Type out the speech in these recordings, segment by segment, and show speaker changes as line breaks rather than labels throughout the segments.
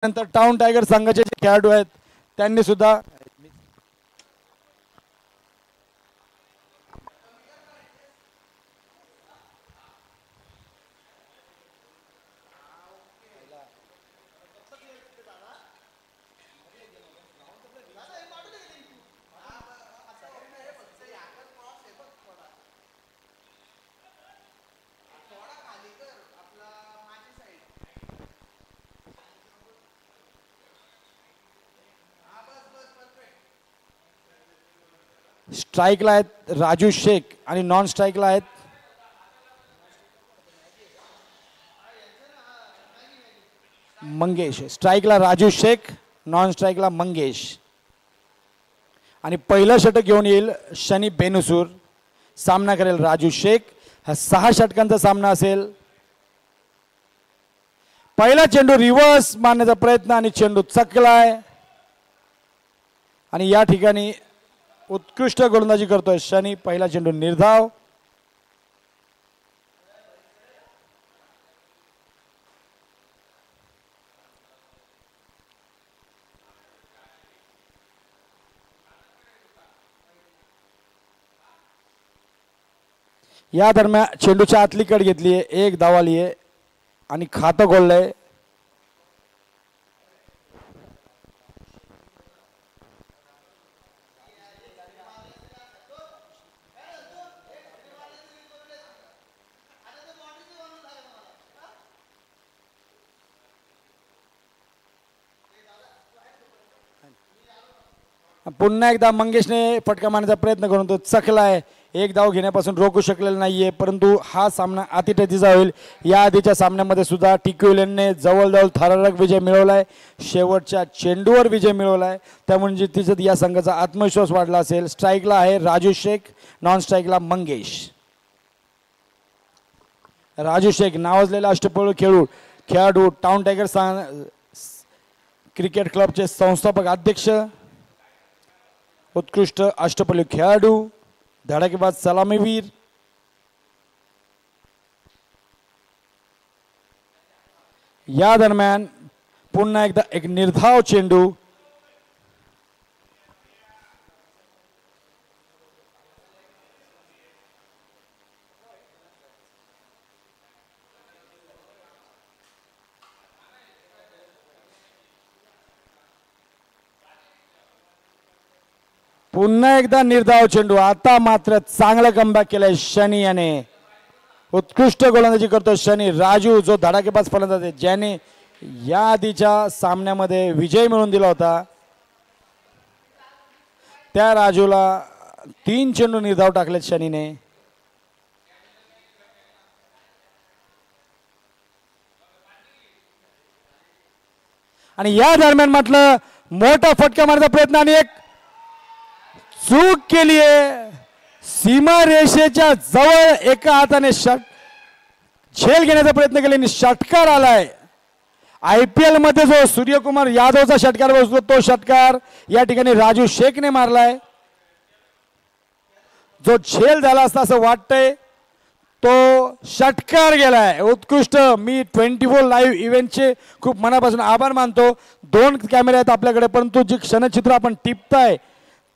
नंतर town tiger संघाचे जे खेळाडू आहेत त्यांनी सुद्धा स्ट्राइकला आहेत राजू शेख आणि नॉन स्ट्राइकला आहेत मंगेश. स्ट्राइकला राजू शेख, नॉन स्ट्राइकला मंगेश. आणि पहिलं षटक घेऊन येईल शनी बेनुसूर. सामना करेल राजू शेख. हा 6 षटकांचा सामना असेल. पहिला चेंडू रिव्हर्स मारण्याचा प्रयत्न आणि चेंडू चकलाय आणि या ठिकाणी उत्कृष्ट गोलंदाजी करतोय शनी. पहिला चेंडू निर्धाव. या दरम्यान चेंडूच्या आतली कड घेतली आहे, 1 धाव आली आहे आणि खातं गोललंय. पुन्हा एकदा मंगेशने फटका मारण्याचा प्रयत्न करून तो चकलाय. 1 धाव घेण्यापासून रोखू शकलेला नाहीये, परंतु हा सामना अतिटतीचा होईल. या आधीच्या सामन्यामध्ये सुद्धा टिक्विलने जवळजवळ थरारक विजय मिळवलाय. शेवटच्या चेंडूवर विजय मिळवलाय. त्यामुळे तिच्यात या संघाचा आत्मविश्वास वाढला असेल. स्ट्राइकला आहे राजू शेख, नॉन स्ट्राइकला मंगेश. राजू शेख नावाजलेला अष्टपैलू खेळाडू, टाउन टायगर क्रिकेट क्लबचे संस्थापक अध्यक्ष, उत्कृष्ट अष्टपैलू खेळाडू, धडाकेबाज सलामीवीर. या दरम्यान पुन्हा एकदा एक निर्धाव चेंडू. पुन्हा एकदा निर्धाव चेंडू. आता मात्र चांगला कमबॅक केलाय शनी याने. उत्कृष्ट गोलंदाजी करतो शनी. राजू जो धडाकेबाज फलंदाज आहे, ज्याने या आधीच्या सामन्यामध्ये विजय मिळवून दिला होता, त्या राजूला 3 चेंडू निर्धाव टाकलेत शनीने. आणि या दरम्यान म्हटलं मोठा फटका मारण्याचा प्रयत्न आणि एक चूक केली आहे. सीमा रेषेच्या जवळ एका हाताने झेल घेण्याचा प्रयत्न केल्याने षटकार आलाय. IPL मध्ये जो सूर्यकुमार यादवचा षटकार बसतो तो षटकार या ठिकाणी राजू शेखने मारलाय. जो झेल झाला असता असं वाटतंय, तो षटकार गेलाय. उत्कृष्ट. मी 24 लाईव्ह इव्हेंटचे खूप मनापासून आभार मानतो. 2 कॅमेरे आहेत आपल्याकडे, परंतु जी क्षणचित्र आपण टिपताय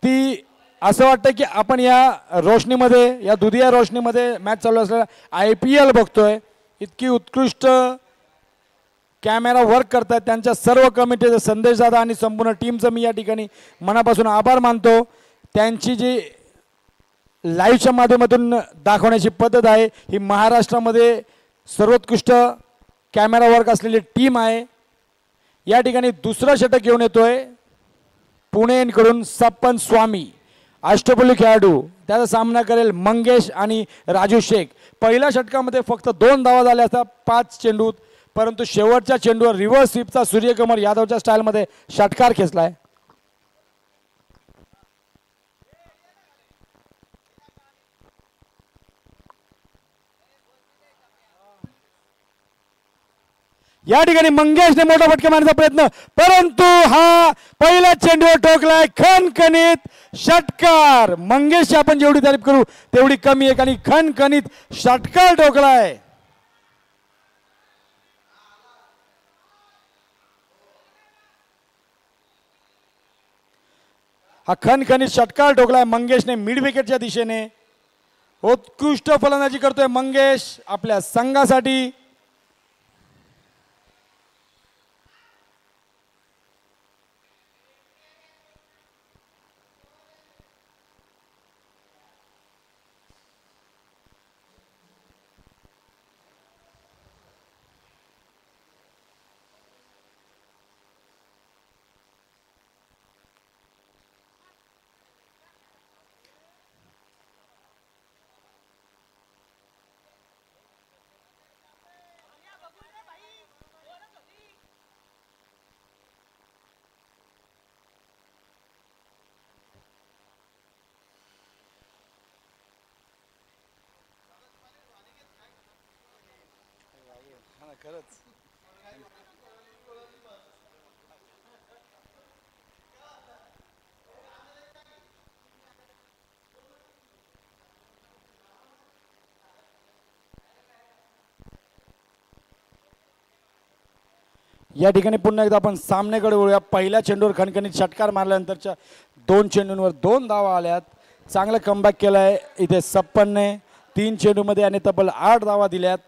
ती असं वाटतं की आपण या रोशनीमध्ये, या दुधिया रोशनीमध्ये मॅच चालू असलेला IPL बघतोय. इतकी उत्कृष्ट कॅमेरा वर्क करतात. त्यांच्या सर्व कमिटीचे संदेश दादा आणि संपूर्ण टीमचं मी या ठिकाणी मनापासून आभार मानतो. त्यांची जी लाईव्हच्या माध्यमातून दाखवण्याची पद्धत आहे, ही महाराष्ट्रामध्ये सर्वोत्कृष्ट कॅमेरा वर्क असलेली टीम आहे. या ठिकाणी दुसरं षटक घेऊन येतोय पुणेकडून सप्पन स्वामी, अष्टपैलू खेळाडू. त्याचा सामना करेल मंगेश आणि राजू शेख. पहिल्या षटकामध्ये फक्त 2 धावा झाल्या असतात 5 चेंडूत, परंतु शेवटच्या चेंडूवर रिव्हर्स स्वीपचा सूर्यकुमार यादवच्या स्टाईलमध्ये षटकार खेचलाय. या ठिकाणी मंगेशने मोठा फटका मारण्याचा प्रयत्न, परंतु हा पहिला चेंडूवर ठोकलाय. खणखणीत षटकार. मंगेशची आपण जेवढी तारीफ करू तेवढी कमी आहे, आणि खणखणीत षटकार ठोकलाय. हा खणखणीत षटकार ठोकलाय मंगेशने मिड विकेटच्या दिशेने. उत्कृष्ट फलंदाजी करतोय मंगेश आपल्या संघासाठी. या ठिकाणी पुन्हा एकदा आपण सामन्याकडे वळूया. पहिल्या चेंडूवर खणखणीत षटकार मारल्यानंतरच्या 2 चेंडूंवर 2 धावा आल्यात. चांगलं कमबॅक केलंय इथे सप्पनने. 3 चेंडूमध्ये आणि तब्बल 8 धावा दिल्यात.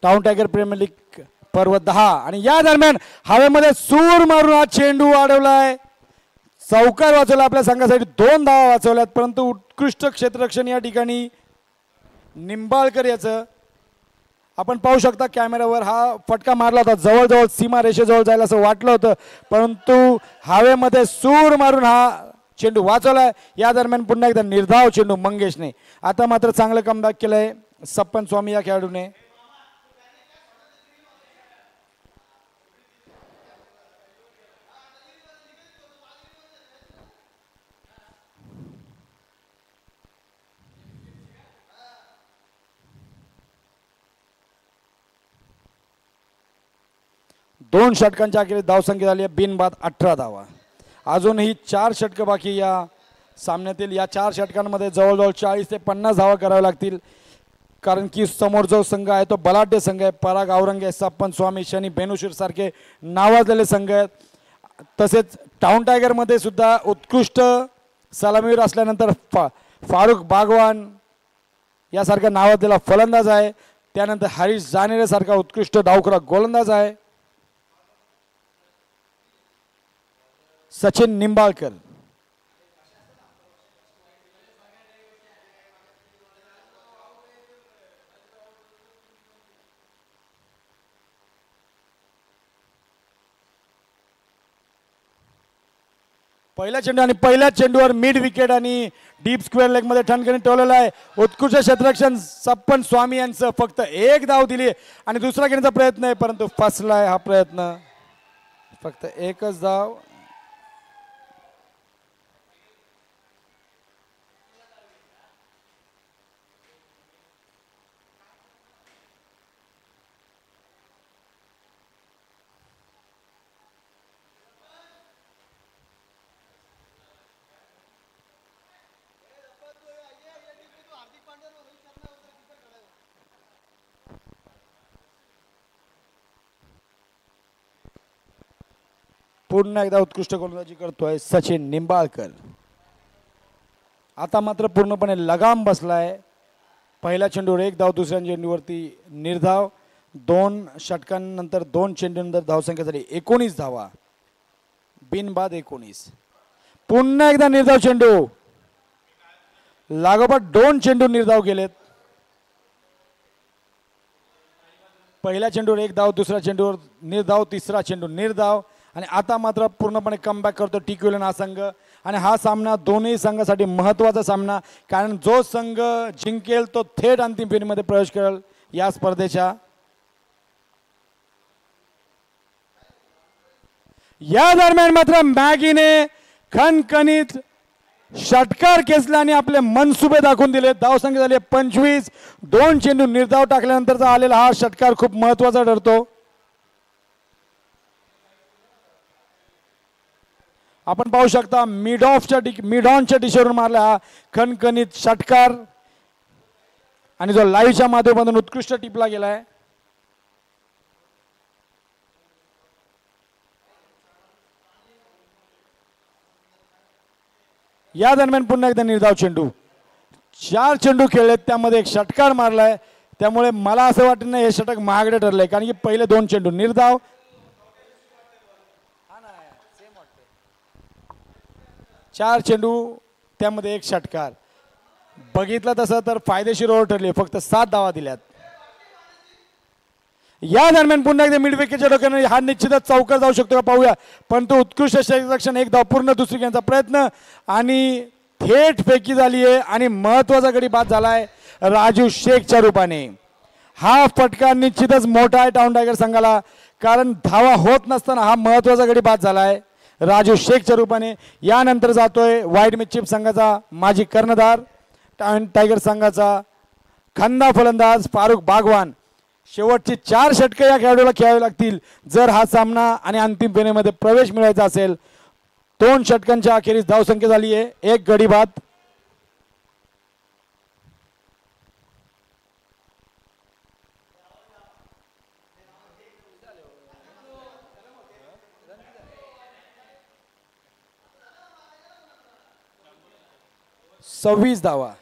टाउन टायगर प्रीमियर लीग पर्व 10 आणि या दरम्यान हवेमध्ये सूर मारून हा चेंडू अडवलाय. चौकार वाचवला आपल्या संघासाठी. 2 धावा वाचवल्यात परंतु उत्कृष्ट क्षेत्ररक्षण या ठिकाणी निंबाळकर याचं. आपण पाहू शकता कॅमेऱ्यावर हा फटका मारला होता. जवळजवळ सीमा रेषेजवळ जायला असं वाटलं होतं परंतु हवेमध्ये सूर मारून हा चेंडू वाचवलाय. या दरम्यान पुन्हा एकदा निर्धाव चेंडू मंगेशने. आता मात्र चांगलं कमबॅक केलंय सप्पन स्वामी या खेळाडूने. दोन षटकांच्या अखेरीस धावसंख्या झाली आहे बिनबाद 18 धावा. अजूनही 4 षटकं बाकी या सामन्यातील. या 4 षटकांमध्ये जवळजवळ 40 ते 50 धावा कराव्या लागतील कारण की समोर जो संघ आहे तो बलाढ्य संघ आहे. पराग औरंगे, सप्पन स्वामी, शनी बेनुशीर सारखे नावाजलेले संघ आहेत. तसेच टाउन टायगरमध्ये सुद्धा उत्कृष्ट सलामीवीर असल्यानंतर फारुख बागवान यासारखा नावाजलेला फलंदाज आहे. त्यानंतर हरीश जानेरे सारखा उत्कृष्ट डावखुरा गोलंदाज आहे. सचिन निंबाळकर पहिला चेंडू आणि पहिल्या चेंडूवर मिड विकेट आणि डीप स्क्वेअर लेग मध्ये ठणठणीत ठेवलेला आहे. उत्कृष्ट क्षेत्ररक्षण सप्पन स्वामी यांचं. फक्त 1 धाव दिली आणि दुसरा घेण्याचा प्रयत्न आहे परंतु फसलाय हा प्रयत्न. फक्त 1च धाव. पुन्हा एकदा उत्कृष्ट गोलंदाजी करतोय सचिन निंबाळकर. आता मात्र पूर्णपणे लगाम बसलाय. पहिल्या चेंडूवर 1 धाव, दुसऱ्या चेंडूवरती निर्धाव. 2 षटकांनंतर 2 चेंडूनंतर धावसंख्या झाली 19 धावा. बिनबाद 19. पुन्हा एकदा निर्धाव चेंडू. लागोपाठ 2 चेंडू निर्धाव गेलेत. पहिल्या चेंडूवर 1 धाव, दुसऱ्या चेंडूवर निर्धाव, तिसरा चेंडू निर्धाव. आणि आता मात्र पूर्णपणे कमबॅक करतो टिकविलन हा संघ. आणि हा सामना दोन्ही संघासाठी महत्त्वाचा सामना कारण जो संघ जिंकेल तो थेट अंतिम फेरीमध्ये प्रवेश करेल या स्पर्धेच्या. या दरम्यान मात्र मॅगीने खणखणीत षटकार खेचला आणि आपले मनसुबे दाखवून दिले. धावसंख्या झाली 25. 2 चेंडू निर्धाव टाकल्यानंतरचा आलेला हा षटकार खूप महत्वाचा ठरतो. आपण पाहू शकता मिड ऑनच्या दिशेवरून मारला हा खणखणीत षटकार आणि जो लाईव्हच्या माध्यमातून उत्कृष्ट टिपला गेलाय. या दरम्यान पुन्हा एकदा निर्धाव चेंडू. 4 चेंडू खेळलेत त्यामध्ये एक षटकार मारलाय. त्यामुळे मला असं वाटत नाही हे षटक महागडे ठरलंय कारण की पहिले 2 चेंडू निर्धाव. 4 चेंडू त्यामध्ये एक षटकार. बघितलं तसं तर फायदेशीर ओव्हर ठरली. फक्त 7 धावा दिल्यात. या दरम्यान पुन्हा एकदा मिड विकेटच्या डोक्याने हा निश्चितच चौकार जाऊ शकतो का पाहूया. पण तो उत्कृष्ट क्षेत्ररक्षण एक धाव पूर्ण दुसरी घेण्याचा प्रयत्न आणि थेट फेकी झाली आहे आणि महत्वाचा गडी बाद झालाय राजू शेखच्या रूपाने. हा फटका निश्चितच मोठा आहे टाउन टायगर संघाला कारण धावा होत नसताना हा महत्वाचा गडी बाद झालाय राजू शेखच्या रूपाने. यानंतर जातोय वाईट मिडचिप संघाचा माजी कर्णधार टाउन टायगर संघाचा खंदा फलंदाज फारुख बागवान. शेवटची 4 षटके या खेळाडूला खेळावी लागतील जर हा सामना आणि अंतिम फेरीमध्ये प्रवेश मिळवायचा असेल. 2 षटकांच्या अखेरीस धावसंख्या झाली आहे 1 गडी बाद. सव्वीस धावा.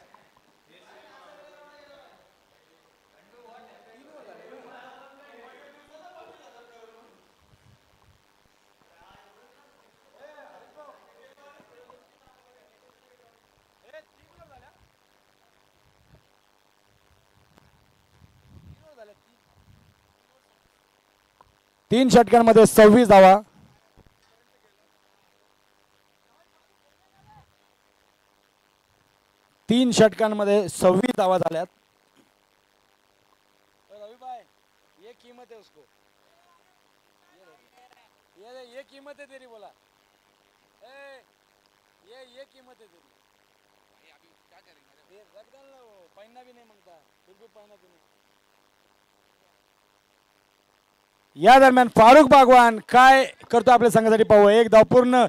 तीन षटकांमध्ये 26 धावा. तीन षटकांमध्ये 26 धावा झाल्यात. ये कीमत है उसको, ये कीमत है तेरी बोला, ये कीमत है तेरी. अभी क्या करेंगे रख डालना वो पहनना भी नहीं मांगता फिर भी पहना तूने. या दरम्यान फारुख बागवान काय करतो आपल्या संघासाठी पाहू. एक धाव पूर्ण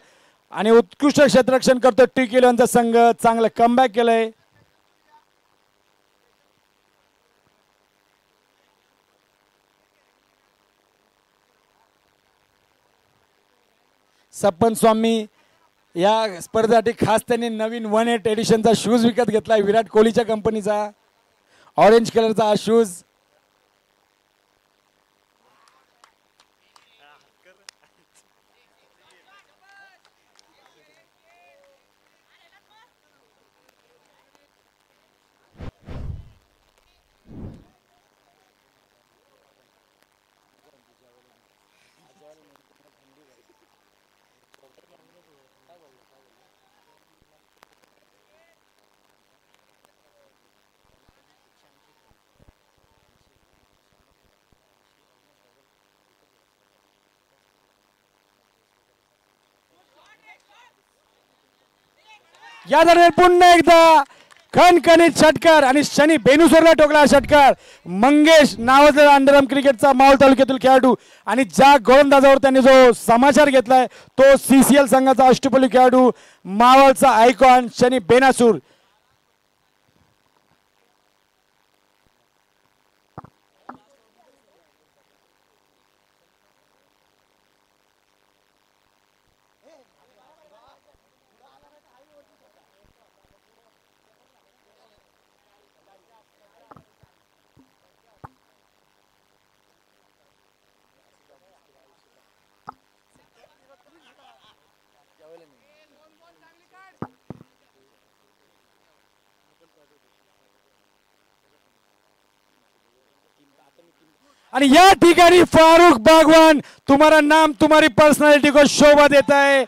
आणि उत्कृष्ट क्षेत्ररक्षण करतो टी11चा संघ. चांगलं कमबॅक केलंय. सप्पन स्वामी या स्पर्धेसाठी खास त्यांनी नवीन 18 एडिशनचा शूज विकत घेतलाय विराट कोहलीच्या कंपनीचा. ऑरेंज कलरचा हा शूज. या दरम्यान पुन्हा एकदा खणखणीत षटकार आणि शनी बेनुसरला टोकला षटकार. मंगेश नावाचा अंडरआर्म क्रिकेटचा मावळ तालुक्यातील खेळाडू आणि ज्या गोलंदाजावर त्यांनी जो समाचार घेतलाय तो CCL संघाचा अष्टपैलू खेळाडू मावळचा आयकॉन शनी बेनासूर. आणि या ठिकाणी फारुख बागवान तुम्हारा नाम तुम्हारी पर्सनालिटी को शोभा देता है.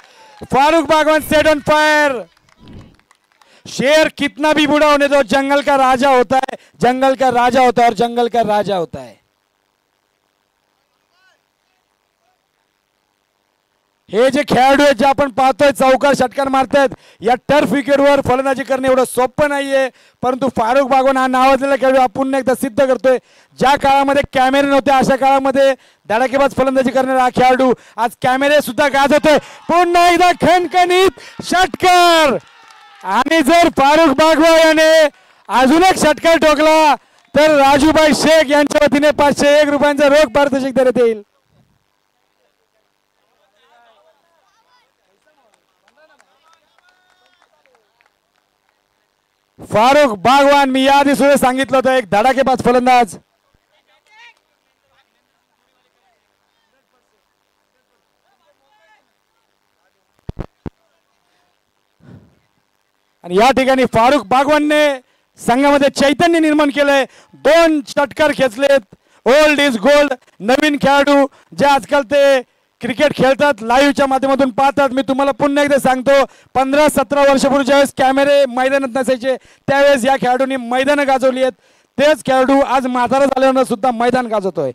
Farukh Bagwan set on fire. शेर कितना भी बूढ़ा होने दो जंगल का राजा होता है, जंगल का राजा होता है और जंगल का राजा होता है. हे जे खेळाडू आहेत जे आपण पाहतोय चौकार षटकार मारतायत या टर्फ विकेटवर फलंदाजी करणे एवढं सोपं नाहीये, परंतु फारुख बागवान हा नावाजलेला खेळाडू हा पुन्हा एकदा सिद्ध करतोय. ज्या काळामध्ये कॅमेरे नव्हते अशा काळामध्ये धडाकेबाज फलंदाजी करणारा हा खेळाडू आज कॅमेरे सुद्धा गाजवतोय. पुन्हा एकदा खणखणीत षटकार आणि जर फारुख बागवा याने अजून एक षटकार ठोकला तर राजूभाई शेख यांच्या वतीने 501 रुपयांचा रोख पारितोषिक देण्यात येईल. फारुख बागवान मी याआधी सुद्धा सांगितलं होतं एक धडाकेबाज फलंदाज. आणि या ठिकाणी फारुख बागवानने संघामध्ये चैतन्य निर्माण केलंय. 2 षटकार खेचलेत. Old is gold. नवीन खेळाडू जे आजकाल ते क्रिकेट खेळतात लाईव्हच्या माध्यमातून पाहतात. मी तुम्हाला पुन्हा एकदा सांगतो 15-17 वर्षापूर्वी ज्यावेळेस कॅमेरे मैदानात नसायचे त्यावेळेस या खेळाडूंनी मैदानं गाजवली आहेत. तेच खेळाडू आज म्हातारा झाल्यानं सुद्धा मैदान गाजवतोय.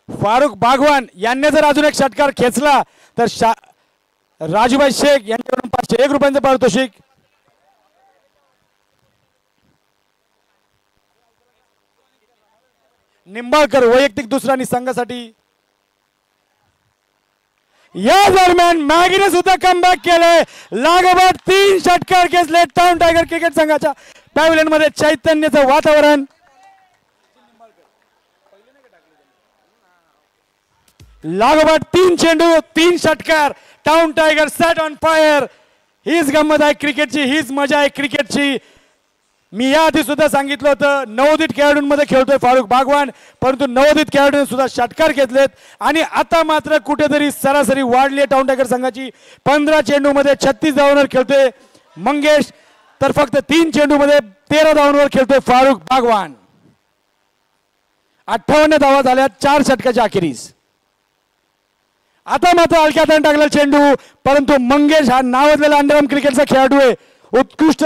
फारुख बागवान यांनी जर अजून एक षटकार खेचला तर राजूभाई शेख यांच्याकडून 501 रुपयांचं पारितोषिक. निंबाळकर वैयक्तिक दुसरा आणि संघासाठी. या दरम्यान मॅगीने सुद्धा कमबॅक केलंय. लागोपाठ 3 षटकार खेचले. टाउन टायगर क्रिकेट संघाच्या पॅव्हलियन मध्ये चैतन्याचं वातावरण. लागोपाठ 3 चेंडू 3 षटकार. Town tiger set on fire. हीच गंमत आहे क्रिकेटची, हीच मजा आहे क्रिकेटची. मी याआधी सुद्धा सांगितलं होतं नवोदित खेळाडूंमध्ये खेळतोय फारुख बागवान, परंतु नवोदित खेळाडूंनी सुद्धा षटकार घेतलेत. आणि आता मात्र कुठेतरी सरासरी वाढली टाउन टायगर संघाची. 15 चेंडूमध्ये 36 धावांवर खेळतोय मंगेश, तर फक्त 3 चेंडूमध्ये 13 धावांवर खेळतोय फारुख बागवान. 58 धावा झाल्या 4 षटकाच्या अखेरीस. आता मात्र हलक्या हाताने टाकलेला चेंडू, परंतु मंगेश हा नावाजलेला अंडरआर्म क्रिकेटचा खेळाडू आहे, उत्कृष्ट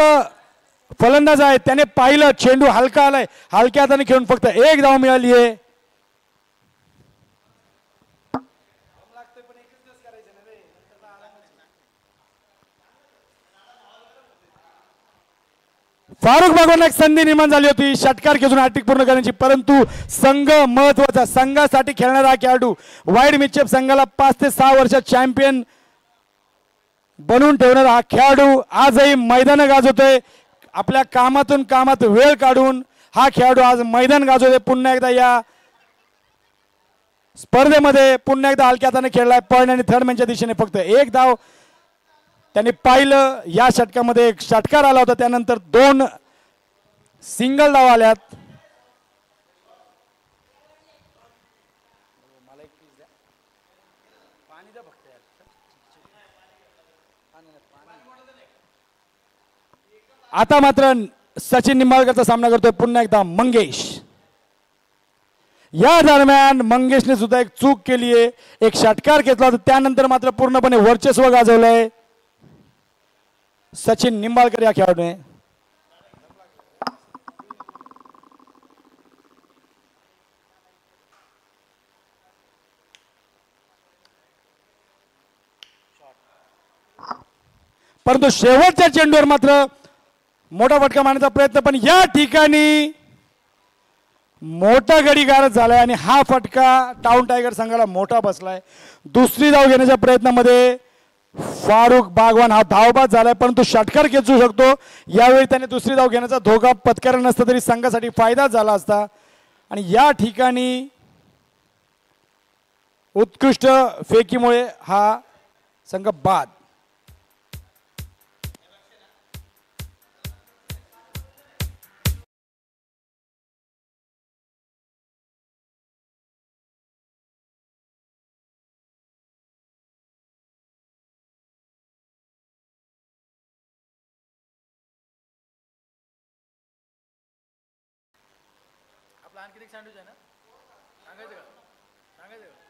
फलंदाज आहे. त्याने पाहिलं चेंडू हलका आलाय, हलक्या हाताने खेळून फक्त 1 धाव मिळाली आहे. फारुख बागवानला एक संधी निर्माण झाली होती षटकार खेचून हॅट्रिक पूर्ण करण्याची, परंतु संघ महत्वाचा, संघासाठी खेळणारा हा खेळाडू वाईड मिचेप संघाला 5 ते 6 वर्ष चॅम्पियन बनवून ठेवणारा हा खेळाडू आजही मैदान गाजवतोय. आपल्या कामात वेळ काढून हा खेळाडू आज मैदान गाजवतोय. पुन्हा एकदा या स्पर्धेमध्ये पुन्हा एकदा हलक्या हाताने खेळलाय. पॉइंट आणि थर्ड मॅनच्या दिशेने फक्त 1 धाव त्यांनी पाहिलं. या षटकामध्ये एक षटकार आला होता, त्यानंतर 2 सिंगल धाव आल्यात. आता मात्र सचिन निंबाळकरचा सामना करतोय पुन्हा एकदा मंगेश. या दरम्यान मंगेशने सुद्धा एक चूक केली आहे, एक षटकार घेतला होता, त्यानंतर मात्र पूर्णपणे वर्चस्व गाजवलंय सचिन निंबाळकर या खेळाडूने. परंतु शेवटच्या चेंडूवर मात्र मोठा फटका मारण्याचा प्रयत्न, पण या ठिकाणी मोठा गडी गारद झालाय आणि हा फटका टाउन टायगर संघाला मोठा बसलाय. दुसरी धाव घेण्याच्या प्रयत्नामध्ये फारुख बागवान हा धावबाद झालाय, परंतु षटकार खेचू शकतो. यावेळी त्याने दुसरी धाव घेण्याचा धोका पत्करला नसता तरी संघासाठी फायदा झाला असता. आणि या ठिकाणी उत्कृष्ट फेकीमुळे हा संघ बाद. आणखी एक सँडविच आहे ना, सांगायचं का, सांगायचं का?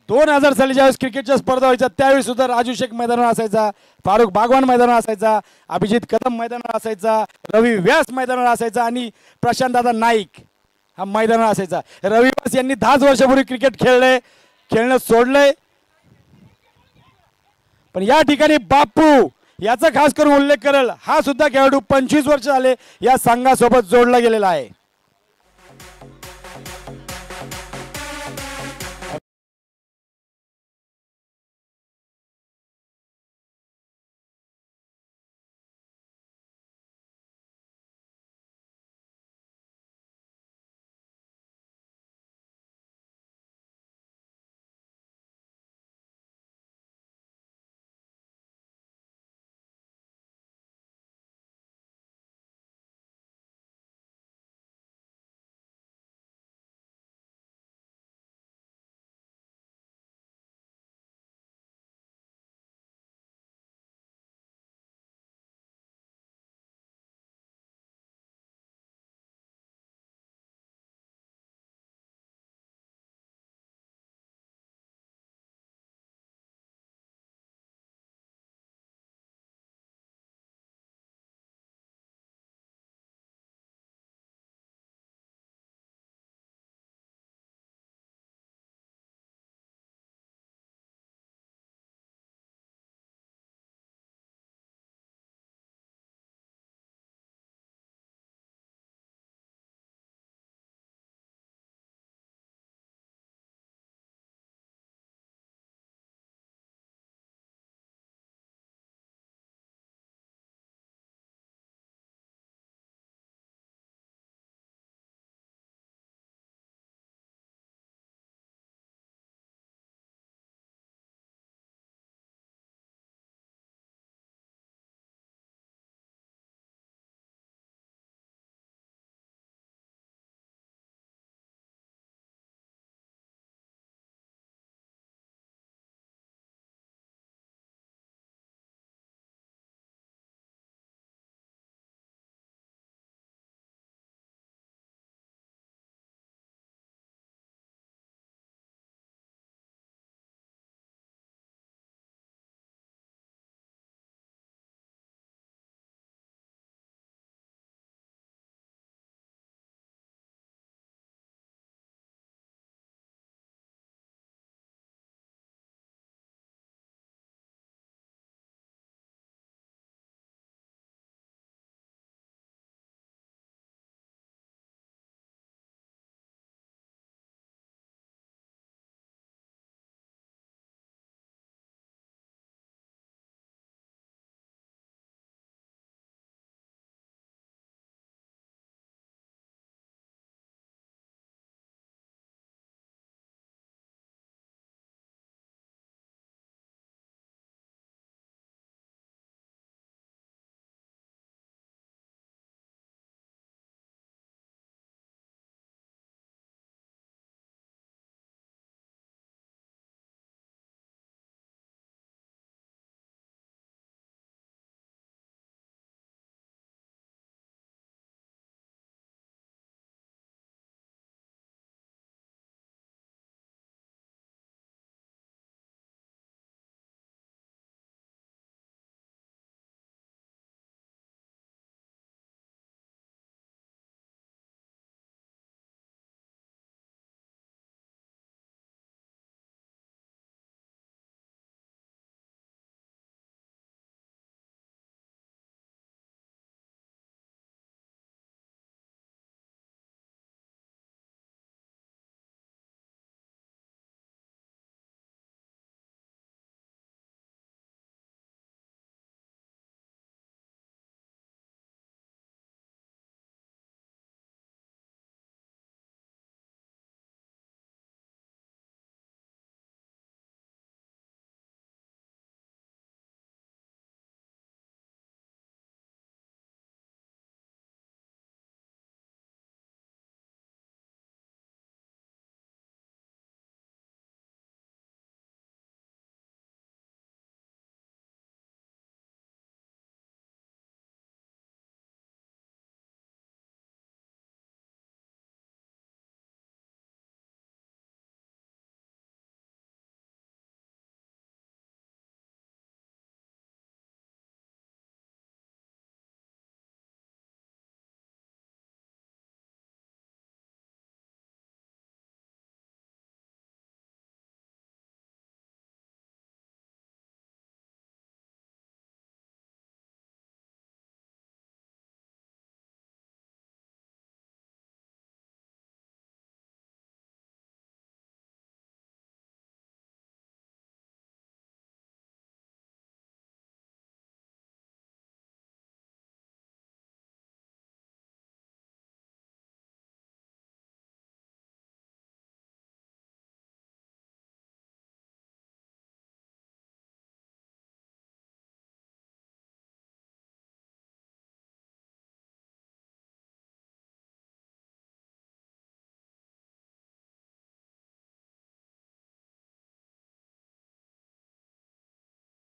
2000 साली ज्यावेळेस क्रिकेटच्या स्पर्धा व्हायच्या त्यावेळी सुद्धा राजू शेख मैदानावर असायचा, फारुख बागवान मैदानावर असायचा, अभिजित कदम मैदानावर असायचा, रवी व्यास मैदानावर असायचा आणि प्रशांत दादा नाईक हा मैदानावर असायचा. रवी व्यास यांनी 10 वर्षापूर्वी क्रिकेट खेळणं सोडलंय. पण या ठिकाणी बापू याचा खास करून उल्लेख करेल, हा सुद्धा खेळाडू 25 वर्ष झाले या संघासोबत जोडला गेलेला आहे.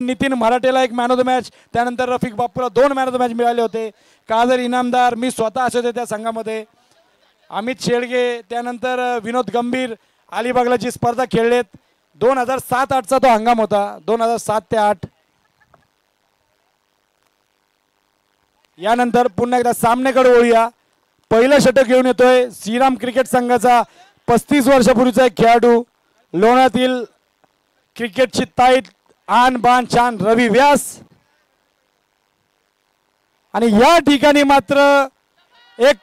नितीन मराठेला एक मॅन ऑफ द मॅच, त्यानंतर रफिक बापूला 2 मॅन ऑफ द मॅच मिळाले होते. काजर इनामदार मी स्वतः असे होते त्या संघामध्ये. अमित शेडगे, त्यानंतर विनोद गंभीर अलिबागला जी स्पर्धा खेळलेत 2007-8चा तो हंगाम होता. 2007 ते 8. यानंतर पुन्हा एकदा सामन्याकडे वळूया. पहिलं षटक घेऊन येतोय श्रीराम क्रिकेट संघाचा 35 वर्षापूर्वीचा एक खेळाडू, लोण्यातील क्रिकेटची ताईत आन बान शान रवी व्यास. आणि या ठिकाणी मात्र एक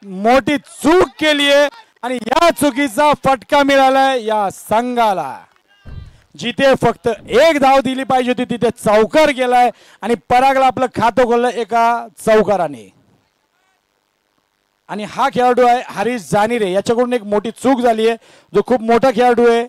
मोठी चूक केली आहे आणि या चुकीचा फटका मिळालाय या संघाला. जिथे फक्त 1 धाव दिली पाहिजे होती तिथे चौकार गेलाय आणि परागला आपलं खातं खोललं एका चौकाराने. आणि हा खेळाडू आहे हरीश जानिरे. याच्याकडून एक मोठी चूक झाली आहे. जो खूप मोठा खेळाडू आहे,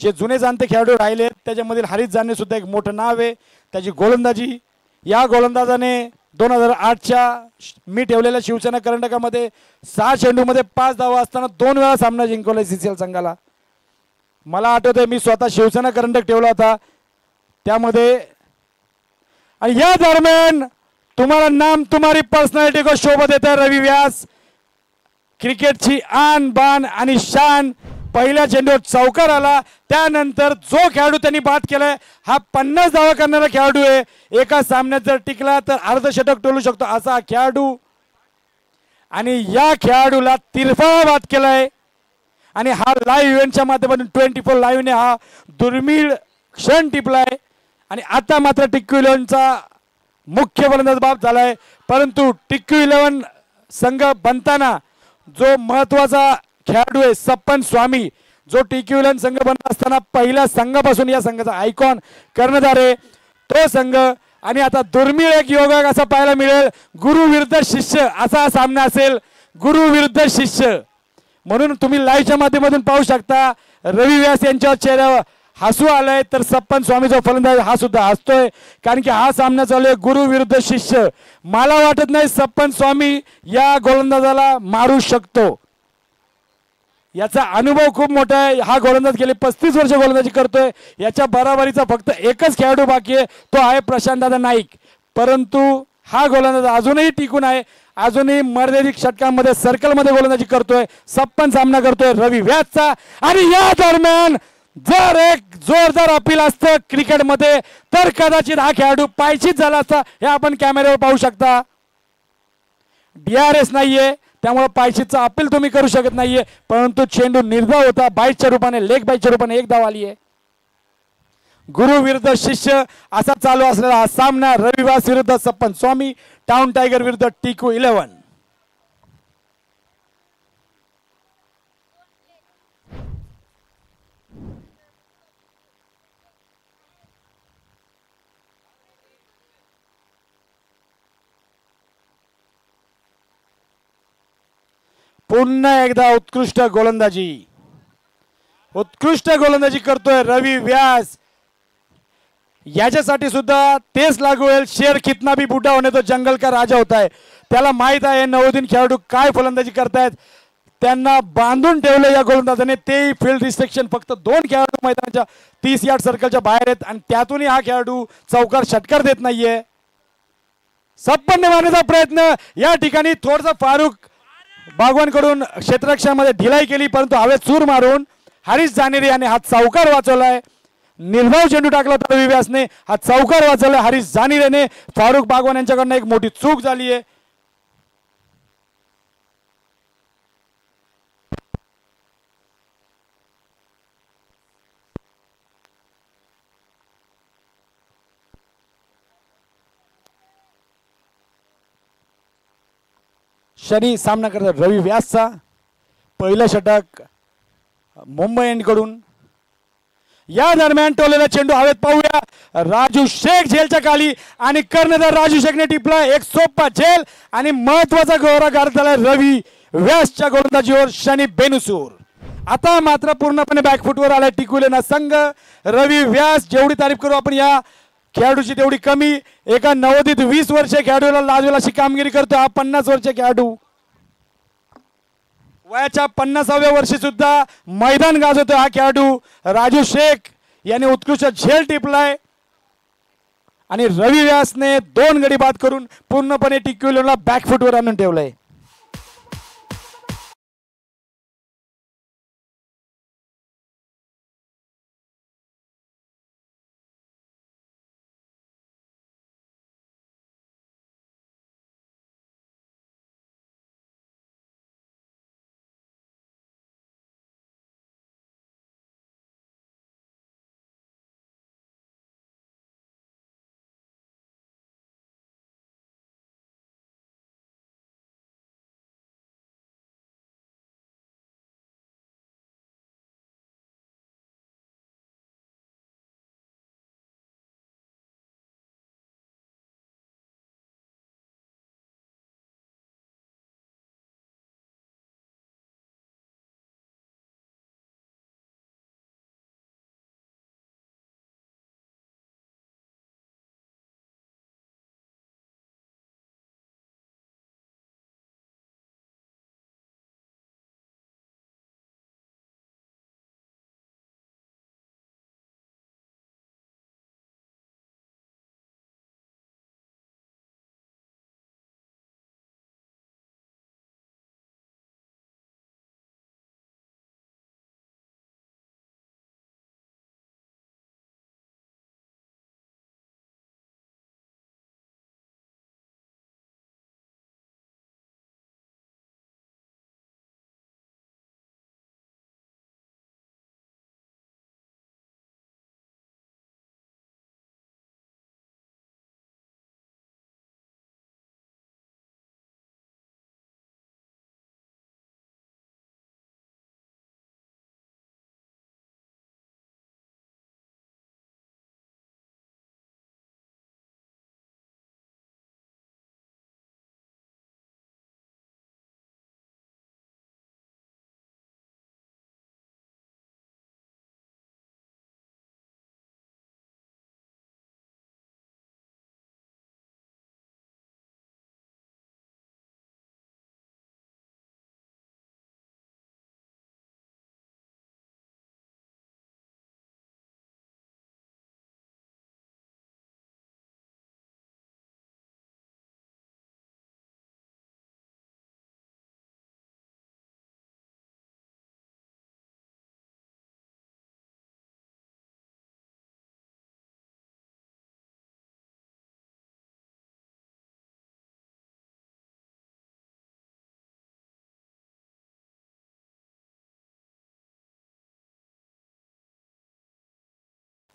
जे जुने जाणते खेळाडू राहिले त्याच्यामधील हरीश जानिरे सुद्धा एक मोठं नाव आहे. त्याची गोलंदाजी, या गोलंदाजाने 2008च्या मी ठेवलेल्या शिवसेना करंडकामध्ये 6 चेंडूमध्ये 5 धावा असताना 2 वेळा सामना जिंकवला सीसीएल संघाला. मला आठवतंय मी स्वतः शिवसेना करंडक ठेवला होता त्यामध्ये. आणि या दरम्यान तुम्हाला नाम तुम्हारी पर्सनॅलिटी को शोभा देता है रवी व्यास. क्रिकेटची आन बान आणि शान. पहिल्या चेंडूवर चौकार आला, त्यानंतर जो खेळाडू त्यांनी बाद केलाय हा 50 धावा करणारा खेळाडू आहे. एका सामन्यात जर टिकला तर अर्धशतक टोलू शकतो असा खेळाडू. आणि या खेळाडूला तिरफा बाद केलाय. आणि हा लाईव्ह इव्हेंटच्या माध्यमातून 24 लाईव्हने हा दुर्मिळ क्षण टिपलाय. आणि आता मात्र टिक्कू 11चा मुख्य फलंदाज बाब झालाय. परंतु टिक्कू 11 संघ बनताना जो महत्वाचा खेळाडू आहे सप्पन स्वामी, जो टिक्कू 11 संघ बनत असताना पहिल्या संघापासून या संघाचा आयकॉन कर्णधार आहे तो संघ. आणि आता दुर्मिळ एक योगायोग असा पाहायला मिळेल, गुरु विरुद्ध शिष्य असा सामना असेल. गुरु विरुद्ध शिष्य म्हणून तुम्ही लाईव्हच्या माध्यमातून पाहू शकता. रवी व्यास यांच्या चेहऱ्यावर हसू आलंय तर सप्पन स्वामीचा फलंदाज हा सुद्धा हसतोय, कारण की हा सामना चालू आहे गुरु विरुद्ध शिष्य. मला वाटत नाही सप्पन स्वामी या गोलंदाजाला मारू शकतो. याचा अनुभव खूप मोठा आहे. हा गोलंदाज गेले 35 वर्ष गोलंदाजी करतोय. याच्या बराबरीचा फक्त एकच खेळाडू बाकी आहे, तो आहे प्रशांत दादा नाईक. परंतु हा गोलंदाज अजूनही टिकून आहे, अजूनही मर्यादित षटकांमध्ये सर्कलमध्ये गोलंदाजी करतोय. सप्पन सामना करतोय रवी व्यासचा. आणि या दरम्यान जर एक जोरदार अपील असतं क्रिकेटमध्ये तर कदाचित हा खेळाडू पायचीत झाला असता. हे आपण कॅमेऱ्यावर पाहू शकता. DRS नाहीये त्यामुळे पायचीतचा अपील तुम्ही करू शकत नाहीये. परंतु चेंडू निर्धाव होता, बाईटच्या रूपाने लेग बाईटच्या रूपाने 1 धाव आली आहे. गुरु विरुद्ध शिष्य असा चालू असलेला हा सामना रवी व्यास विरुद्ध सप्पन स्वामी, टाउन टायगर विरुद्ध टिक्कू 11. पुन्हा एकदा उत्कृष्ट गोलंदाजी करतोय रवी व्यास. याच्यासाठी सुद्धा तेच लागू होईल, शेर कितना भी बुढ़ा होने तो जंगल का राजा होता है. त्याला माहित आहे नवोदिन खेळाडू काय फलंदाजी करतायत. त्यांना बांधून ठेवलं या गोलंदाजाने. तेही फील्ड रिस्ट्रिक्शन, फक्त 2 खेळाडू मैदानाच्या 30 यार्ड सर्कलच्या बाहेर आहेत आणि त्यातूनही हा खेळाडू चौकार षटकार देत नाहीये. सप्पनने मारण्याचा प्रयत्न या ठिकाणी थोडसा फारुख बागवानकडून क्षेत्ररक्षणामध्ये ढिलाई केली, परंतु हवेत चूर मारून हरीश जानेरी याने हा चौकार वाचवलाय. निर्धाव चेंडू टाकला होता रवी व्यासने, हा चौकार वाचवलाय हरीश जानेरीने. फारुख बागवान यांच्याकडनं एक मोठी चूक झाली आहे. शनी सामना करतात रवी व्यासचा. पहिलं षटक मुंबई इंडियन्सकडून. या दरम्यान टोलेला चेंडू हवेत पाहूया. राजू शेख झेलच्या खाली आणि कर्णधार राजू शेखने टिपला एक सोपा झेल आणि महत्वाचा गोरागार झाला रवी व्यासच्या गोलंदाजीवर शनी बेनुसूर. आता मात्र पूर्णपणे बॅकफुटवर आलाय टिक्कू 11 संघ. रवी व्यास जेवढी तारीफ करू आपण या खेळाडूची तेवढी कमी. एका नवोदित 20 वर्षीय खेळाडूला लाजवेल अशी कामगिरी करतो हा 50 वर्षीय खेळाडू. वयाच्या 50व्या वर्षी सुद्धा मैदान गाजवतो हा खेळाडू राजू शेख. याने उत्कृष्ट झेल टिपलाय आणि रवी व्यासने 2 गडी बाद करून पूर्णपणे टिकविलेला बॅकफुटवर आणून ठेवलंय.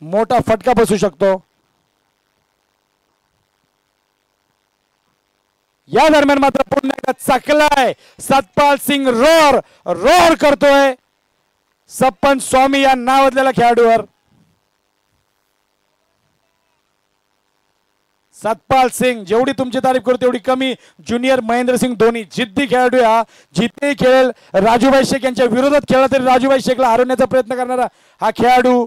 मोठा फटका बसू शकतो. या दरम्यान मात्र पुन्हा एकदा चकलाय सतपाल सिंग रोर रोर करतोय सप्पन स्वामी या नावाजलेल्या खेळाडूवर. सतपाल सिंग जेवढी तुमची तारीफ करू तेवढी कमी. ज्युनियर महेंद्रसिंग धोनी जिद्दी खेळाडू हा, जिथे खेळेल. राजूभाई शेख यांच्या विरोधात खेळला तरी राजूभाई शेखला हरवण्याचा प्रयत्न करणारा हा खेळाडू.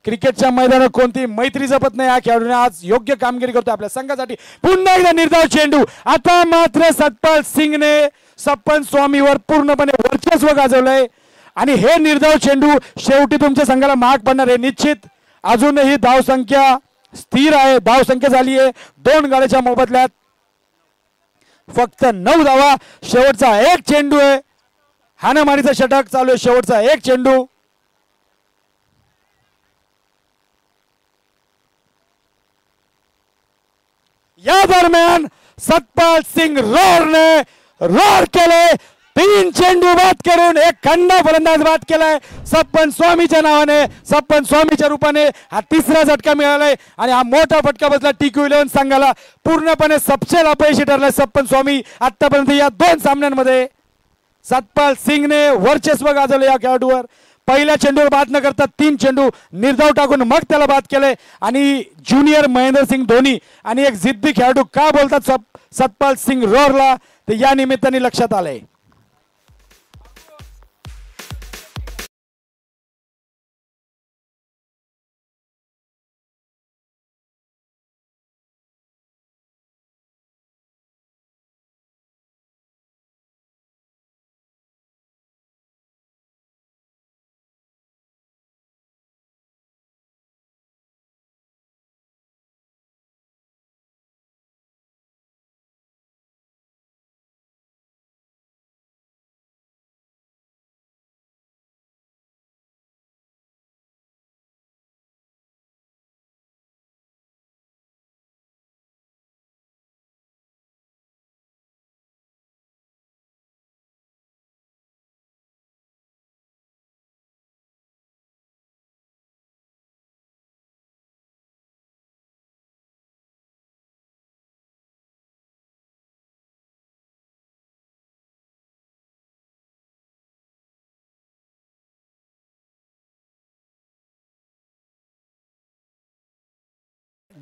क्रिकेटच्या मैदानात कोणती मैत्री जपत नाही. या खेळाडूने आज योग्य कामगिरी करतो आपल्या संघासाठी. पुन्हा एकदा निर्धाव चेंडू. आता मात्र सतपाल सिंगने सप्पन स्वामीवर पूर्णपणे वर्चस्व गाजवलंय आणि हे निर्धाव चेंडू शेवटी तुमच्या संघाला महाग पडणार आहे निश्चित. अजूनही धाव संख्या स्थिर आहे. धाव संख्या झाली आहे 2 गाड्याच्या मोबदल्यात फक्त 9 धावा. शेवटचा एक चेंडू आहे. हाणामारीचा षटक चालू आहे. शेवटचा एक चेंडू. या दरम्यान सतपाल सिंग रोरने रोर केले. 3 चेंडू बाद करून एक खंडा फलंदाज बाद केलाय सप्पन स्वामीच्या नावाने. सप्पन स्वामीच्या रूपाने हा 3रा झटका मिळालाय आणि हा मोठा फटका बसला टी11 संघाला. पूर्णपणे सपशेल अपयशी ठरलाय सप्पन स्वामी आतापर्यंत या 2 सामन्यांमध्ये. सतपाल सिंगने वर्चस्व गाजवले या खेळाडूवर. पहिल्या चेंडूवर बाद न करता 3 चेंडू निर्धाव टाकून मग त्याला बाद केले. आणि ज्युनियर महेंद्रसिंग धोनी आणि एक जिद्दी खेळाडू का बोलतात सतपाल सिंग रोरला ते या निमित्ताने लक्षात आलंय.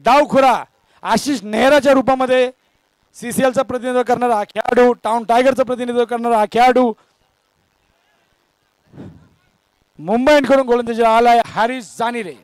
डावखुरा आशिष नेहराच्या रूपामध्ये सीसीएलचं प्रतिनिधित्व करणारा हा खेळाडू, टाउन टायगरचं प्रतिनिधित्व करणारा हा खेळाडू मुंबई इंडियन्सकडून गोलंदाजीला आलाय हारिस जानिरे.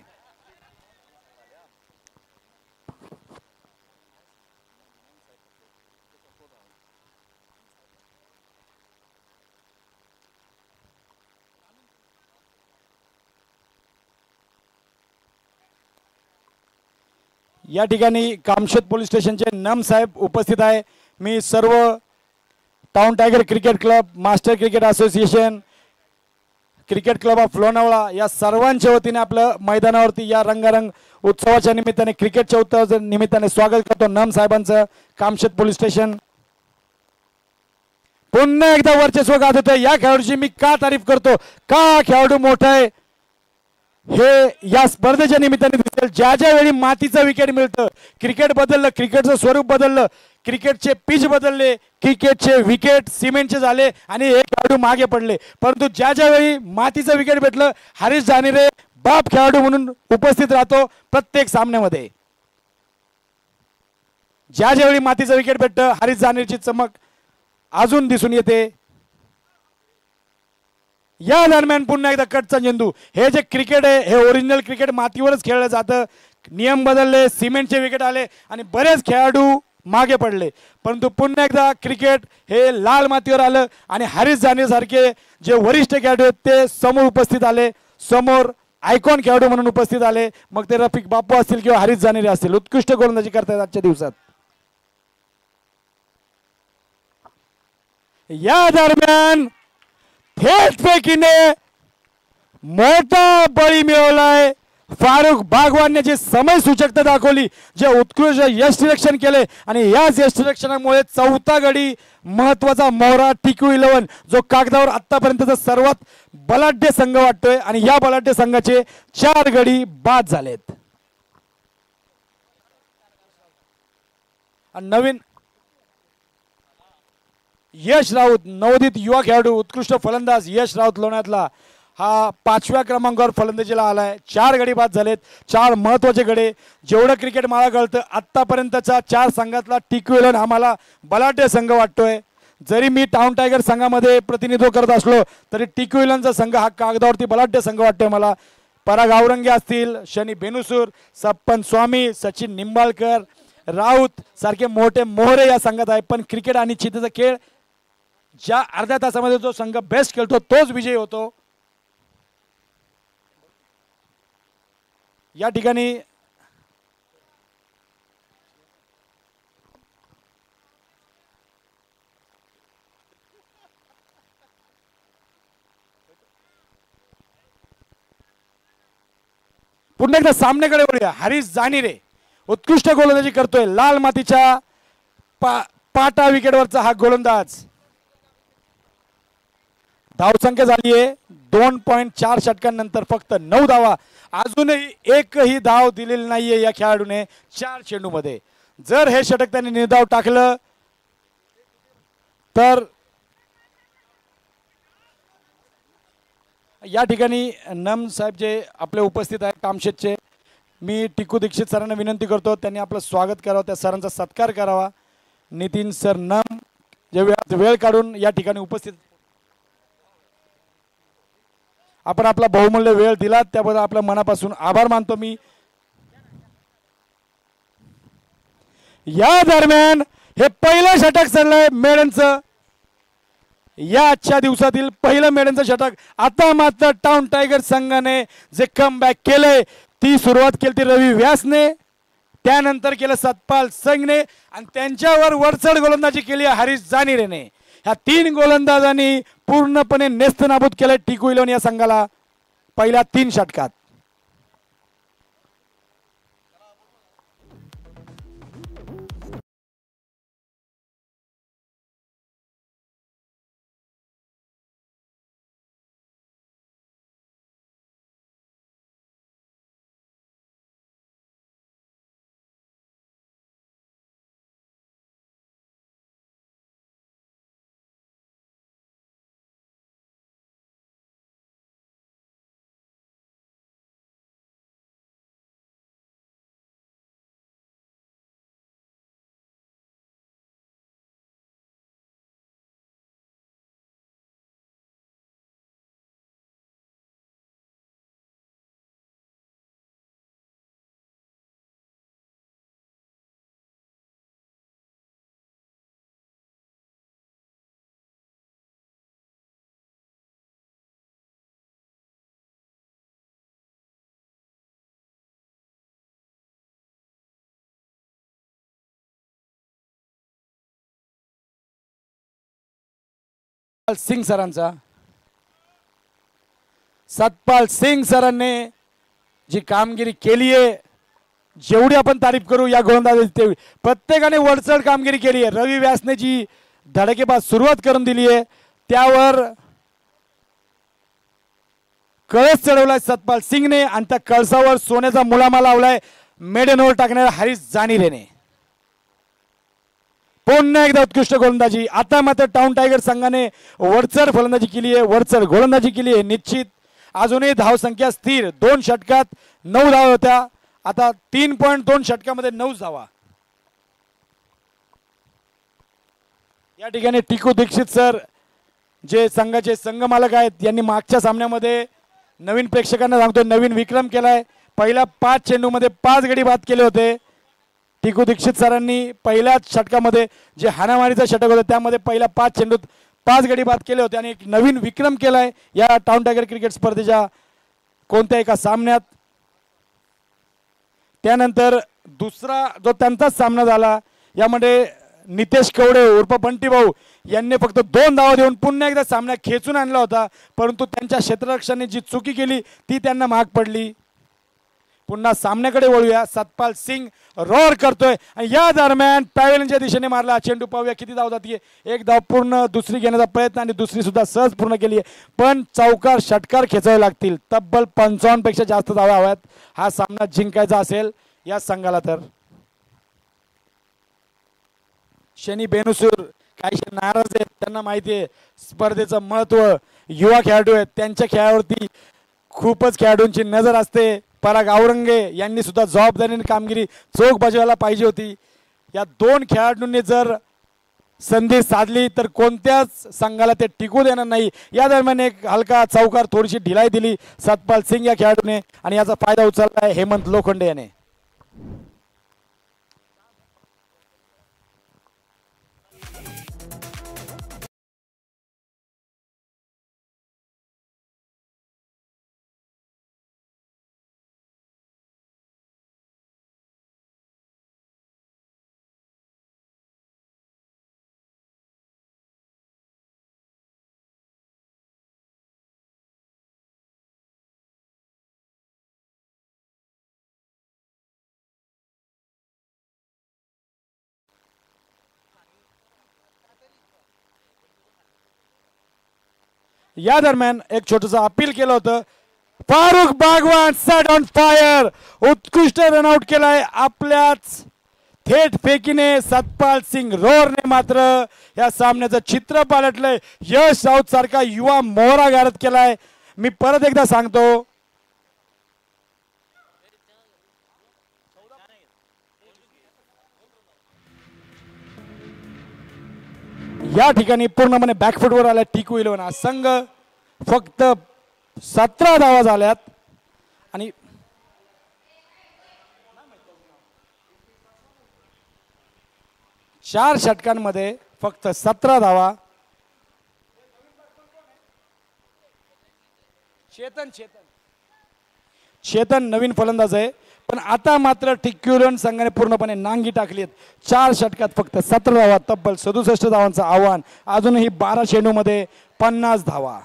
या ठिकाणी कामशेत पोलीस स्टेशनचे नम साहेब उपस्थित आहे. मी सर्व town tiger cricket club, master cricket association, cricket club of Lonavala या सर्वांच्या वतीने आपलं मैदानावरती या रंगारंग उत्सवाच्या निमित्ताने, क्रिकेटच्या उत्सवाच्या निमित्ताने स्वागत करतो नम साहेबांचं. कामशेत पोलीस स्टेशन पुन्हा एकदा वर्चस्व गाजवत आहे. या खेळाडूची मी का तारीफ करतो, का खेळाडू मोठा आहे हे या स्पर्धेच्या निमित्ताने दिसेल. ज्या ज्या वेळी मातीचं विकेट मिळतं, क्रिकेट बदललं, क्रिकेटचं स्वरूप बदललं, क्रिकेटचे पिच बदलले, क्रिकेटचे विकेट सिमेंटचे झाले आणि एक खेळाडू मागे पडले. परंतु ज्या ज्या वेळी मातीचं विकेट भेटलं, हारिस जानिरे बाप खेळाडू म्हणून उपस्थित राहतो प्रत्येक सामन्यामध्ये. ज्या ज्यावेळी मातीचं विकेट भेटतं, हारिस जानिरेची चमक अजून दिसून येते. या दरम्यान पुन्हा एकदा कटचा चेंडू. हे जे क्रिकेट आहे हे ओरिजिनल क्रिकेट मातीवरच खेळलं जातं. नियम बदलले, सिमेंटचे विकेट आले आणि बरेच खेळाडू मागे पडले. परंतु पुन्हा एकदा क्रिकेट हे लाल मातीवर आलं आणि हारिस जानिरे सारखे जे वरिष्ठ खेळाडू आहेत ते समोर उपस्थित आले, समोर आयकॉन खेळाडू म्हणून उपस्थित आले. मग ते रफिक बापू असतील किंवा हारिस जानिरे असतील, उत्कृष्ट गोलंदाजी करतात आजच्या दिवसात. या दरम्यान थेट फेकीने मोठा बळी मिळवलाय. फारुख बागवान याची समय सूचकता दाखवली, जे उत्कृष्ट यष्टिरक्षण केले आणि याच यष्टिरक्षणामुळे चौथा गडी महत्वाचा मोहरा टिकू 11 जो कागदावर आतापर्यंतचा सर्वात बलाढ्य संघ वाटतोय आणि या बलाढ्य संघाचे 4 गडी बाद झालेत. नवीन यश राऊत, नवोदित युवा खेळाडू, उत्कृष्ट फलंदाज यश राऊत लोण्यातला हा 5व्या क्रमांकावर फलंदाजीला आलाय. 4 गडी बाद झालेत, 4 महत्वाचे गडे. जेवढं क्रिकेट मला कळतं आतापर्यंतच्या 4 संघातला टिकू 11 हा मला बलाढ्य संघ वाटतोय. जरी मी टाउन टायगर संघामध्ये प्रतिनिधित्व करत असलो तरी टिकू 11चा संघ हा कागदावरती बलाढ्य संघ वाटतोय मला. पराग आवरंगे असतील, शनी बेनुसूर, सप्पन स्वामी, सचिन निंबाळकर, राऊत सारखे मोठे मोहरे या संघात आहे. पण क्रिकेट आणि चितेचा खेळ ज्या अर्ध्या तासामध्ये जो संघ बेस्ट खेळतो तोच विजयी होतो. या ठिकाणी पुन्हा एकदा सामन्याकडे वळूया. हारिस जानिरे उत्कृष्ट गोलंदाजी करतोय. लाल मातीच्या पाटा विकेटवरचा हा गोलंदाज. धावसंख्या झाली आहे 2.4 षटकांनंतर फक्त 9 धावा. अजूनही एकही धाव दिलेली नाहीये या खेळाडूने 4 चेंडूमध्ये. जर हे षटक त्यांनी निर्धाव टाकलं तर या ठिकाणी नम साहेब जे आपले उपस्थित आहेत कामशेतचे, मी टिकू दीक्षित सरांना विनंती करतो त्यांनी आपलं स्वागत करावं, त्या सरांचा सत्कार करावा. नितीन सर नम जे वेळ काढून या ठिकाणी उपस्थित, आपण आपला बहुमूल्य वेळ दिला त्याबद्दल आपल्या मनापासून आभार मानतो मी. या दरम्यान हे पहिलं षटक सरलंय मेडनचं. या आजच्या दिवसातील पहिलं मेडनचं षटक. आता मात्र टाउन टायगर संघाने जे कमबॅक केलंय ती सुरुवात केली ती रवी व्यासने, त्यानंतर केलं सतपाल संघने आणि त्यांच्यावर वरचढ गोलंदाजी केली हारिस जानिरेने. ह्या 3 गोलंदाजांनी पूर्णपणे नेस्तनाबूत केलं टिकू 11 या संघाला पहिल्या 3 षटकात. सिंग सरांचा. सतपाल सिंग सरांनी जी कामगिरी केली आहे, जेवढी आपण तारीफ करू या गोलंदाजी तेवढी. प्रत्येकाने वरचढ कामगिरी केली आहे. रवी व्यासने जी धडकेबाज सुरुवात करून दिली आहे त्यावर कळस चढवलाय सतपाल सिंगने आणि त्या कळसावर सोन्याचा मुलामा लावलाय मेडन ओव्हर टाकणाऱ्या हरीश जानीरेने. पुन्हा एकदा उत्कृष्ट गोलंदाजी. आता मात्र टाउन टायगर संघाने वरचढ फलंदाजी केली आहे, वरचढ गोलंदाजी केली आहे. निश्चित अजूनही धावसंख्या स्थिर. 2 षटकात 9 धावा होत्या, आता 3.2 षटकामध्ये 9 धावा. या ठिकाणी टिकू दीक्षित सर जे संघाचे संघमालक आहेत यांनी मागच्या सामन्यामध्ये नवीन प्रेक्षकांना सांगतो नवीन विक्रम केलाय. पहिल्या 5 चेंडूमध्ये 5 गडी बाद केले होते. टिकू दीक्षित सरांनी पहिल्याच षटकामध्ये जे हाणामारीचा षटक होता त्यामध्ये पहिल्या 5 चेंडूत 5 गडी बाद केले होते आणि एक नवीन विक्रम केलाय या टाउन टायगर क्रिकेट स्पर्धेच्या कोणत्या एका सामन्यात. त्यानंतर दुसरा जो त्यांचाच सामना झाला यामध्ये नितेश कवडे उर्फ बंटी भाऊ यांनी फक्त 2 धावा देऊन पुन्हा एकदा सामना खेचून आणला होता, परंतु त्यांच्या क्षेत्ररक्षकाने जी चुकी केली ती त्यांना महाग पडली. पुन्हा सामन्याकडे वळूया. सतपाल सिंग रॉर करतोय आणि या दरम्यान पॅव्हेलियनच्या दिशेने मारला चेंडू. पाहूया किती धाव जातीये. एक धाव पूर्ण, दुसरी घेण्याचा प्रयत्न आणि दुसरी सुद्धा सहज पूर्ण केली आहे, पण चौकार षटकार खेचावे लागतील. तब्बल 55 पेक्षा जास्त धावा हव्यात हा सामना जिंकायचा असेल या संघाला. तर शनी बेनुसूर काही नाराज आहेत, त्यांना माहिती आहे स्पर्धेचं महत्व. युवा खेळाडू आहेत, त्यांच्या खेळावरती खूपच खेळाडूंची नजर असते. पराग औरंगे यांनी सुद्धा जबाबदारीने कामगिरी चोख बजावायला पाहिजे होती. या 2 खेळाडूंनी जर संधी साधली तर कोणत्याच संघाला ते टिकू देणार नाही. या दरम्यान एक हलका चौकार थोडीशी ढिलाई दिली सतपाल सिंग या खेळाडूने आणि याचा फायदा उचलला हेमंत लोखंडे याने. या दरम्यान एक छोटंसं अपील केलं होतं. Farukh Bagwan set on fire, उत्कृष्ट रनआउट केलाय आपल्याच थेट फेकीने. सतपाल सिंग रोरने मात्र या सामन्याचं चित्र पालटलंय. यश राऊत सारखा युवा मोहरा गारद केलाय. मी परत एकदा सांगतो, या ठिकाणी पूर्णपणे बॅकफुटवर आला टिकू इलेव्हन. हा संघ फक्त 17 धावा झाल्यात आणि 4 षटकांमध्ये फक्त 17 धावा. चेतन नवीन फलंदाज आहे, पण आता मात्र टिक्युलन संघाने पूर्णपणे नांगी टाकली आहेत. 4 षटकात फक्त 17 धावा, तब्बल 67 धावांचं आव्हान. अजूनही 12 चेंडूमध्ये 50 धावा.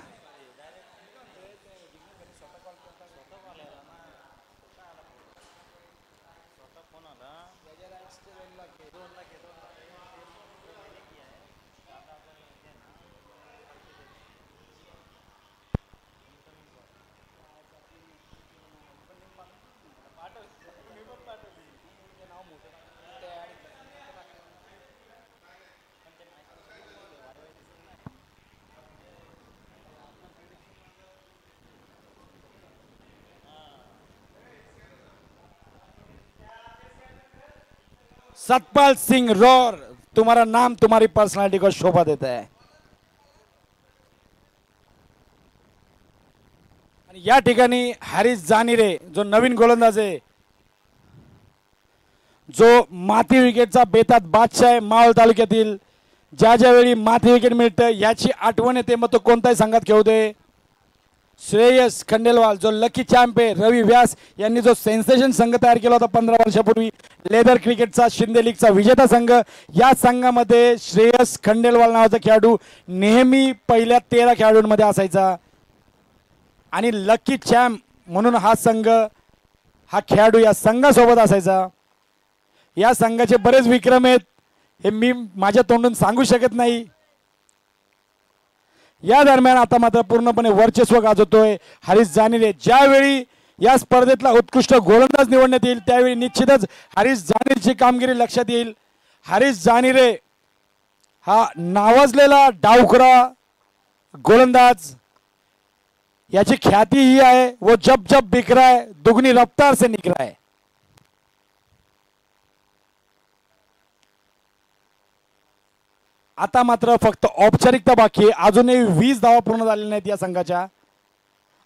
सतपाल सिंह रॉर, तुम्हारा नाम तुम्हारी पर्सनालिटी को शोभा देता है. आणि या ठिकाणी हरीश जानीरे जो नवीन गोलंदाज आहे, जो माती विकेटचा बेतात बादशाह आहे मावळ तालुक्यातील, ज्या ज्यावेळी माती विकेट मिळतं याची आठवण येते, मग तो कोणताही संघात खेळू दे. श्रेयस खंडेलवाल जो लकी चॅम्प आहे, रवी व्यास यांनी जो सेन्सेशन संघ तयार केला होता 15 वर्षापूर्वी, लेदर क्रिकेटचा शिंदे लीगचा विजेता संघ, या संघामध्ये श्रेयस खंडेलवाल नावाचा खेळाडू नेहमी पहिल्या 13 खेळाडूंमध्ये असायचा आणि लकी चॅम्प म्हणून हा संघ, हा खेळाडू या संघासोबत असायचा. या संघाचे बरेच विक्रम आहेत, हे मी माझ्या तोंडून सांगू शकत नाही. या दरम्यान आता मात्र पूर्णपणे वर्चस्व गाजवतोय हरीश जानिरे. ज्यावेळी या स्पर्धेतला उत्कृष्ट गोलंदाज निवडण्यात येईल त्यावेळी निश्चितच हरीश जानिरेची कामगिरी लक्षात येईल. हरीश जानिरे हा नावाजलेला डावखुरा गोलंदाज, याची ख्याती ही आहे, वो जब जब बिक रहा है दुगनी रफ्तार से निक रहा है. आता मात्र फक्त औपचारिकता बाकी आहे. अजूनही 20 धावा पूर्ण झालेल्या नाहीत या संघाच्या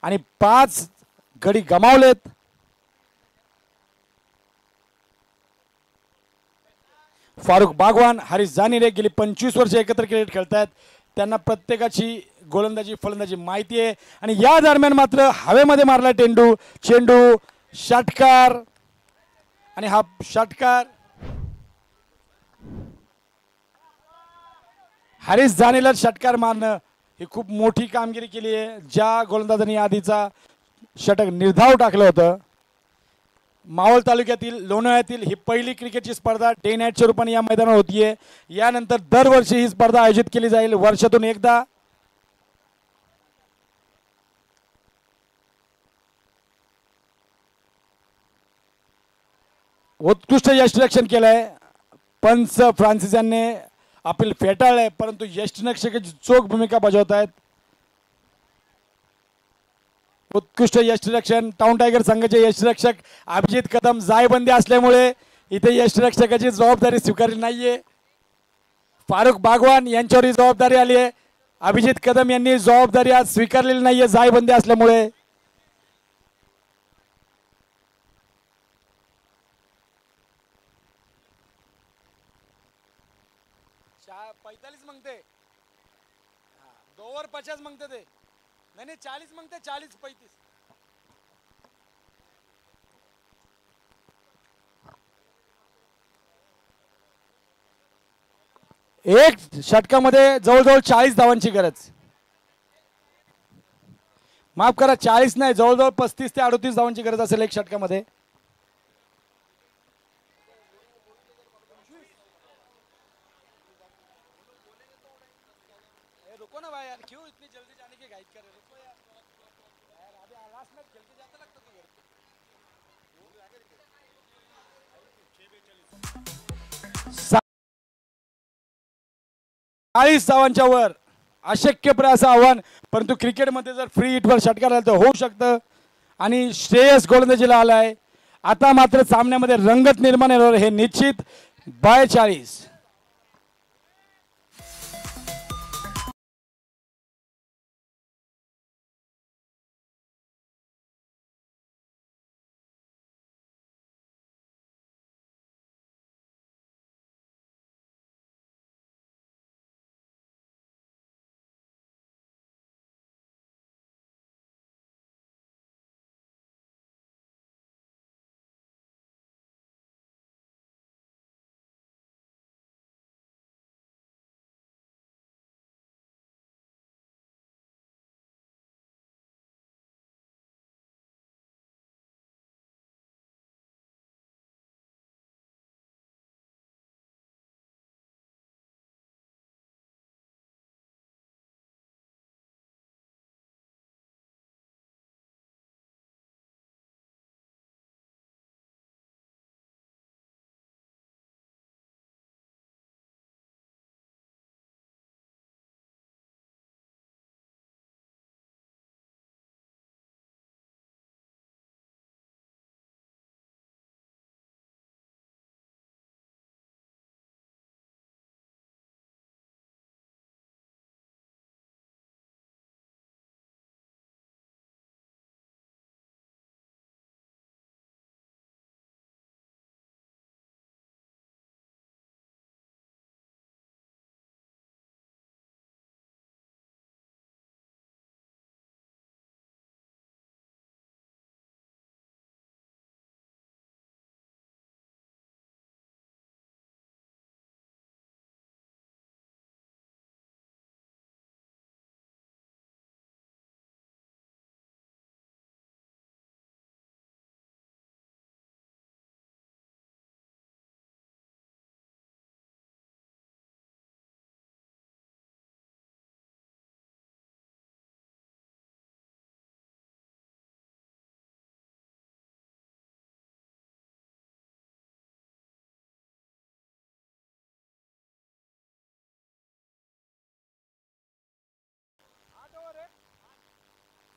आणि 5 गडी गमावलेत. फारुख बागवान, हरीश जानिरे गेली 25 वर्ष एकत्र क्रिकेट खेळतायत. त्यांना प्रत्येकाची गोलंदाजी फलंदाजी माहिती आहे आणि या दरम्यान मात्र हवेमध्ये मारला चेंडू षटकार आणि हा षटकार हरीश जानिरेला षटकार मारणं ही खूप मोठी कामगिरी केली आहे. ज्या गोलंदाजांनी आधीचा षटक निर्धाव टाकलं होतं. मावळ तालुक्यातील लोणावळ्यातील ही पहिली क्रिकेटची स्पर्धा डे नाईटच्या रूपाने या मैदानावर होतीये. यानंतर दरवर्षी ही स्पर्धा आयोजित केली जाईल, वर्षातून एकदा. उत्कृष्ट यष्टिरक्षण केलंय पंच फ्रान्सिस यांनी, अपील फेटाळलंय, परंतु यष्टिरक्षकाची चोख भूमिका बजावत आहेत. उत्कृष्ट यष्टिरक्षण. टाउन टायगर संघाचे यष्टिरक्षक अभिजित कदम जायबंदी असल्यामुळे इथे यष्टिरक्षकाची जबाबदारी स्वीकारली नाहीये. फारुख बागवान यांच्यावर ही जबाबदारी आली आहे. अभिजित कदम यांनी जबाबदारी आज स्वीकारलेली नाहीये जायबंदी असल्यामुळे. पैतालीस मागते, 2 ओव्हर 50 मागते ते, नाही 40 मागते, 40-35. एक षटकामध्ये जवळजवळ 40 धावांची गरज. माफ करा, 40 नाही, जवळजवळ 35 ते 38 धावांची गरज असेल एक षटकामध्ये. रुको ना भाई यार, क्यों इतनी जल्दी जाने की गाइड कर रहे हो? रुको यार, अभी लास्ट मैच खेल के जाता लगता तू घर. 40 धावांच्या वर अशक्य प्रयास आव्हान, परंतु क्रिकेटमध्ये जर फ्री हिटवर षटकार आला तर होऊ शकतं आणि श्रेयस गोलंदाजीला आलाय. आता मात्र सामन्यामध्ये रंगत निर्माण होणार हे निश्चित. 42.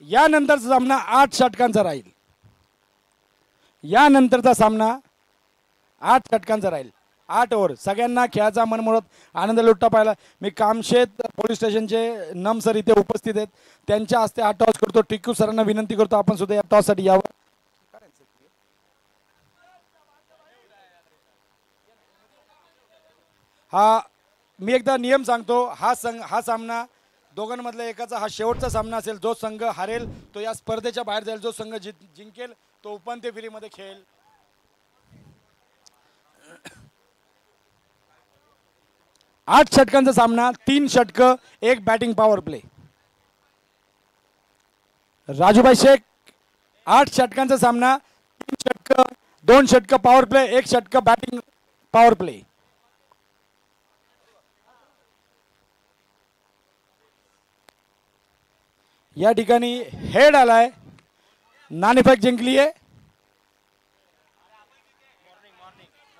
यानंतरचा सामना 8 षटकांचा राहील. यानंतरचा सामना 8 षटकांचा राहील. 8 ओव्हर. सगळ्यांना खेळाचा मनमोहक आनंद लुटता पाहिला. मी कामशेत पोलीस स्टेशनचे नम सर इथे उपस्थित आहेत. त्यांच्या हस्ते हा टॉस करतो. टिकू सरांना विनंती करतो आपण सुद्धा या टॉससाठी यावं. हा मी एकदा नियम सांगतो. हा सामना दोघांमधला एकाचा हा शेवटचा सामना असेल. जो संघ हारेल तो या स्पर्धेच्या बाहेर जाईल. जो संघ जिंकेल तो उपांत्य फेरीमध्ये खेळेल. 8 षटकांचा सामना. 3 षटकं, 1 batting power play. Rajubhai Shaikh, 8 षटकांचा सामना. 3 षटकं, 2 षटकं पॉवर प्ले, 1 षटकं बॅटिंग पॉवर प्ले. या ठिकाणी हेड आलाय. नाणेफेक जिंकली आहे.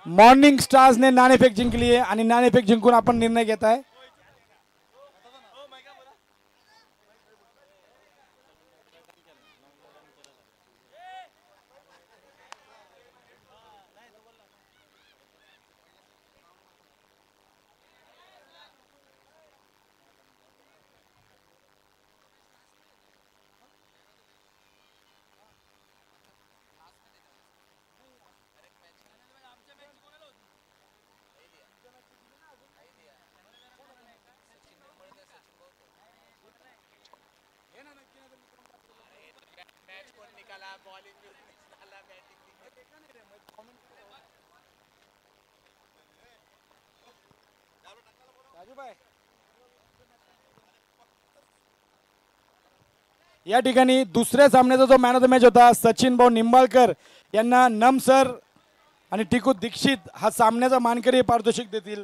मॉर्निंग स्टार्सने नाणेफेक जिंकली आहे आणि नाणेफेक जिंकून आपण निर्णय घेत आहे. या ठिकाणी दुसऱ्या सामन्याचा जो मॅन ऑफ द मॅच होता सचिन भाऊ निंबाळकर यांना नम सर आणि टिकू दीक्षित हा सामन्याचा मानकरी पारितोषिक देतील.